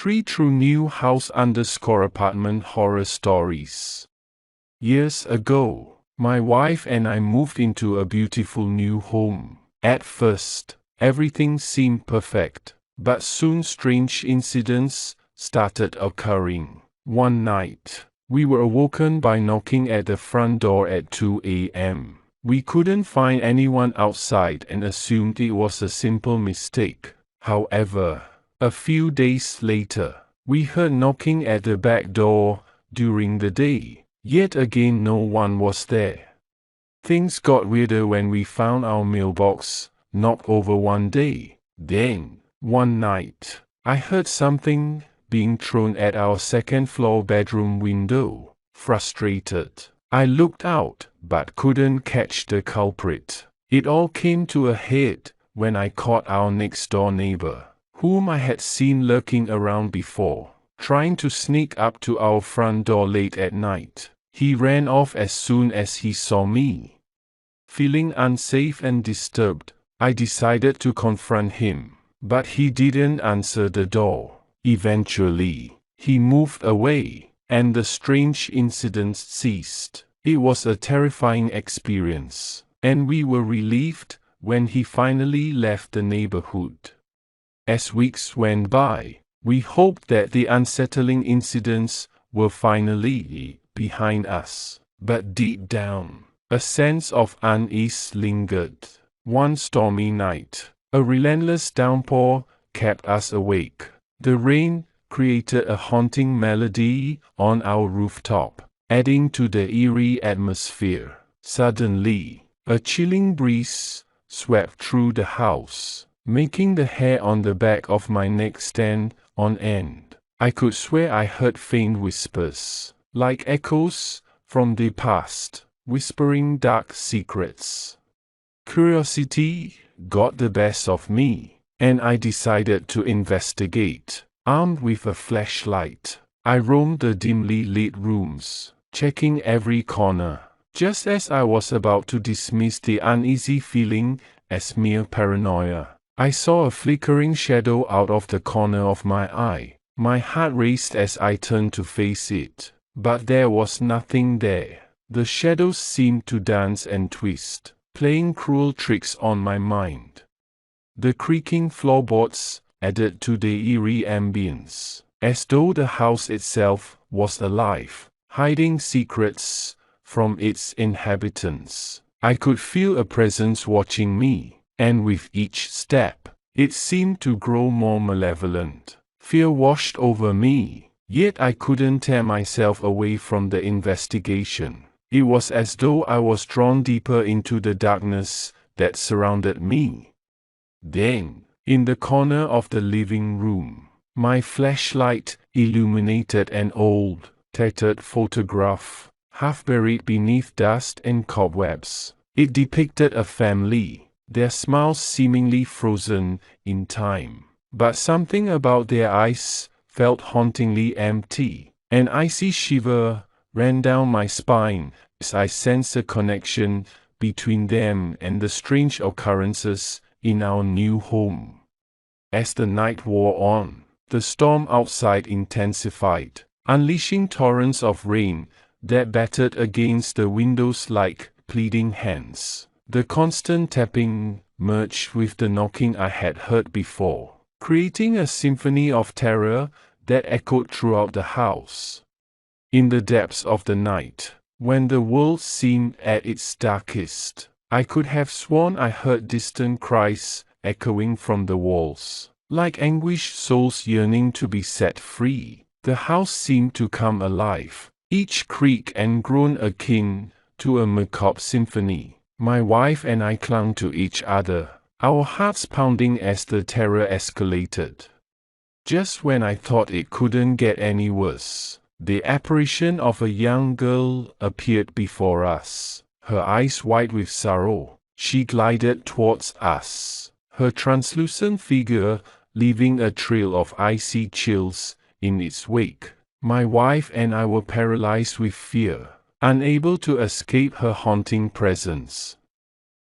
3 True New House _ apartment horror stories. Years ago, my wife and I moved into a beautiful new home. At first, everything seemed perfect, but soon strange incidents started occurring. One night, we were awoken by knocking at the front door at 2 a.m. We couldn't find anyone outside and assumed it was a simple mistake. However, a few days later, we heard knocking at the back door during the day. Yet again no one was there. Things got weirder when we found our mailbox knocked over one day. Then, one night, I heard something being thrown at our second-floor bedroom window. Frustrated, I looked out, but couldn't catch the culprit. It all came to a head when I caught our next-door neighbor, whom I had seen lurking around before, trying to sneak up to our front door late at night. He ran off as soon as he saw me. Feeling unsafe and disturbed, I decided to confront him, but he didn't answer the door. Eventually, he moved away, and the strange incidents ceased. It was a terrifying experience, and we were relieved when he finally left the neighborhood. As weeks went by, we hoped that the unsettling incidents were finally behind us, but deep down, a sense of unease lingered. One stormy night, a relentless downpour kept us awake. The rain created a haunting melody on our rooftop, adding to the eerie atmosphere. Suddenly, a chilling breeze swept through the house, making the hair on the back of my neck stand on end. I could swear I heard faint whispers, like echoes from the past, whispering dark secrets. Curiosity got the best of me, and I decided to investigate. Armed with a flashlight, I roamed the dimly lit rooms, checking every corner. Just as I was about to dismiss the uneasy feeling as mere paranoia, I saw a flickering shadow out of the corner of my eye. My heart raced as I turned to face it, but there was nothing there. The shadows seemed to dance and twist, playing cruel tricks on my mind. The creaking floorboards added to the eerie ambience, as though the house itself was alive, hiding secrets from its inhabitants. I could feel a presence watching me, and with each step, it seemed to grow more malevolent. Fear washed over me, yet I couldn't tear myself away from the investigation. It was as though I was drawn deeper into the darkness that surrounded me. Then, in the corner of the living room, my flashlight illuminated an old, tattered photograph, half buried beneath dust and cobwebs. It depicted a family, their smiles seemingly frozen in time. But something about their eyes felt hauntingly empty. An icy shiver ran down my spine as I sensed a connection between them and the strange occurrences in our new home. As the night wore on, the storm outside intensified, unleashing torrents of rain that battered against the windows like pleading hands. The constant tapping merged with the knocking I had heard before, creating a symphony of terror that echoed throughout the house. In the depths of the night, when the world seemed at its darkest, I could have sworn I heard distant cries echoing from the walls, like anguished souls yearning to be set free. The house seemed to come alive, each creak and groan akin to a macabre symphony. My wife and I clung to each other, our hearts pounding as the terror escalated. Just when I thought it couldn't get any worse, the apparition of a young girl appeared before us. Her eyes wide with sorrow, she glided towards us, her translucent figure leaving a trail of icy chills in its wake. My wife and I were paralyzed with fear, unable to escape her haunting presence.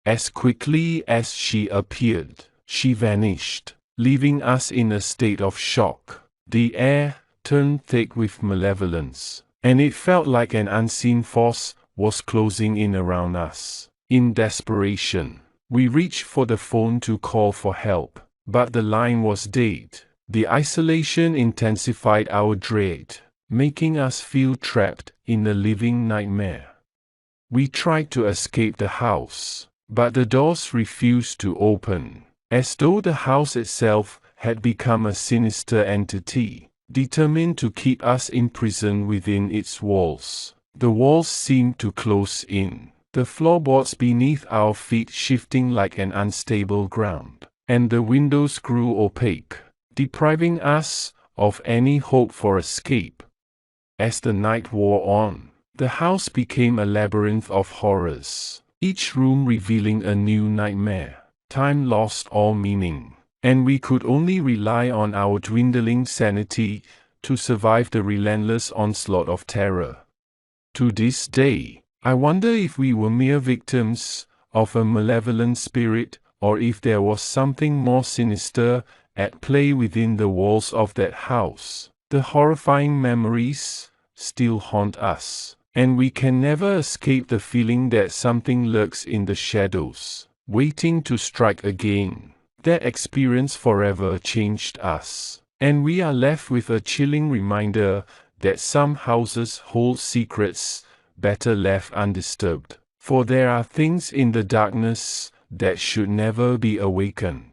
As quickly as she appeared, she vanished, leaving us in a state of shock. The air turned thick with malevolence, and it felt like an unseen force was closing in around us. In desperation, we reached for the phone to call for help, but the line was dead. The isolation intensified our dread, making us feel trapped in a living nightmare. We tried to escape the house, but the doors refused to open, as though the house itself had become a sinister entity, determined to keep us imprisoned within its walls. The walls seemed to close in, the floorboards beneath our feet shifting like an unstable ground, and the windows grew opaque, depriving us of any hope for escape. As the night wore on, the house became a labyrinth of horrors, each room revealing a new nightmare. Time lost all meaning, and we could only rely on our dwindling sanity to survive the relentless onslaught of terror. To this day, I wonder if we were mere victims of a malevolent spirit, or if there was something more sinister at play within the walls of that house. The horrifying memories still haunt us, and we can never escape the feeling that something lurks in the shadows, waiting to strike again. That experience forever changed us, and we are left with a chilling reminder that some houses hold secrets better left undisturbed, for there are things in the darkness that should never be awakened.